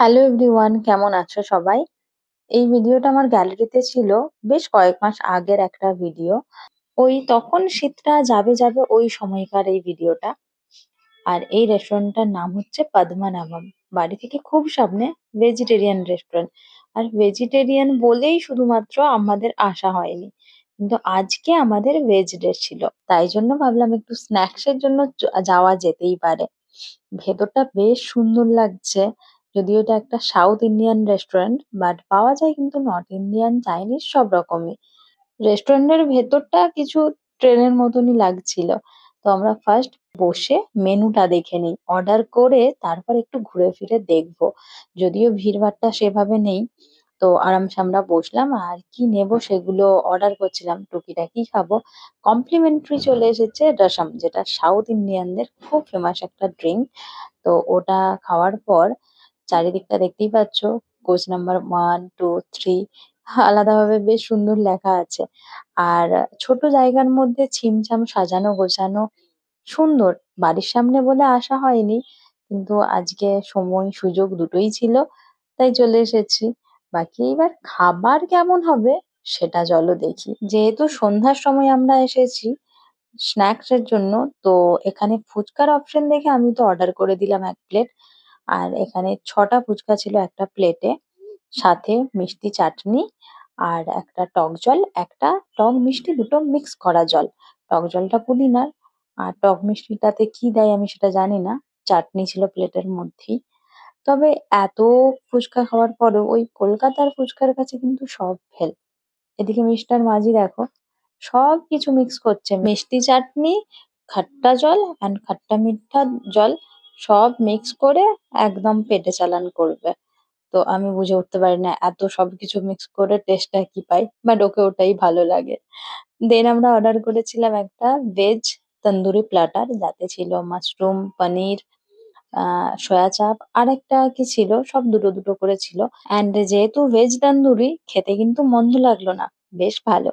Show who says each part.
Speaker 1: Hello everyone, কেমন আছো সবাই? এই ভিডিওটা আমার গ্যালারিতে ছিল বেশ কয়েক মাস আগের একটা ভিডিও। ওই তখন শীতটা যাবে যাবে ওই সময়কার এই ভিডিওটা। আর এই রেস্টুরেন্টটার নাম হচ্ছে পদ্মনাভম। বাড়ি থেকে খুব সামনে, ভেজিটেরিয়ান রেস্টুরেন্ট। আর ভেজিটেরিয়ান বলেই শুধুমাত্র আমাদের আসা হয়নি, কিন্তু আজকে আমাদের ভেজ ডে ছিল, তাই জন্য ভাবলাম একটু স্ন্যাক্স এর জন্য যাওয়া যেতেই পারে। ভেতরটা বেশ সুন্দর লাগছে। যদিও এটা একটা সাউথ ইন্ডিয়ান রেস্টুরেন্ট, বাট পাওয়া যায় কিন্তু নর্থ ইন্ডিয়ান, চাইনিজ সব রকমই। রেস্টুরেন্টের ভেতরটা কিছু ট্রেনের মতনই লাগছিল। তো আমরা ফার্স্ট বসে মেনুটা দেখে নিই, অর্ডার করে তারপর একটু ঘুরে ফিরে দেখবো। যদিও ভিড়ভাট্টা সেভাবে নেই, তো আরামসে আমরা বসলাম আর কি নেব সেগুলো অর্ডার করছিলাম, টুকিটাকি খাবো। কমপ্লিমেন্টারি চলে এসেছে রসম, যেটা সাউথ ইন্ডিয়ানদের খুব ফেমাস একটা ড্রিঙ্ক। তো ওটা খাওয়ার পর চারিদিকটা দেখতেই পাচ্ছ, কোচ নাম্বার 1, 2, 3 আলাদাভাবে বেশ সুন্দর লেখা আছে। আর ছোট জায়গার মধ্যে ছিমছাম সাজানো গোছানো, সুন্দর। বাড়ির সামনে বলে আসা হয়নি, কিন্তু আজকে সময় সুযোগ দুটোই ছিল, তাই চলে এসেছি। বাকি এবার খাবার কেমন হবে সেটা চলো দেখি। যেহেতু সন্ধ্যার সময় আমরা এসেছি স্ন্যাক্স এর জন্য, তো এখানে ফুচকার অপশন দেখে আমি তো অর্ডার করে দিলাম 1 প্লেট। আর এখানে 6টা ফুচকা ছিল একটা প্লেটে, সাথে মিষ্টি চাটনি আর একটা টক জল, একটা টক মিষ্টি দুটো মিক্স করা জল। টক জলটা পুদিনার, আর টক মিষ্টিটাতে কি দেয় আমি সেটা জানি না। চাটনি ছিল প্লেটের মধ্যেই। তবে এত ফুচকা খাওয়ার পরেও ওই কলকাতার ফুচকার কাছে কিন্তু সব ফেল। এদিকে মিস্টার মাঝি দেখো সবকিছু মিক্স করছে, মিষ্টি চাটনি, খাট্টা জল অ্যান্ড খাট্টা মিঠা জল সব মিক্স করে একদম পেটে চালান করবে। তো আমি বুঝে উঠতে পারি না এত সবকিছু মিক্স করে টেস্টটা কি পাই, বাট ওকে ওটাই ভালো লাগে। দেন আমরা অর্ডার করেছিলাম একটা ভেজ তন্দুরি প্ল্যাটার, যাতে ছিল মাশরুম, পনির, সয়া চাপ আর একটা কি ছিল, সব দুটো দুটো করে ছিল। অ্যান্ড যেহেতু ভেজ তন্দুরি, খেতে কিন্তু মন্দ লাগলো না, বেশ ভালো।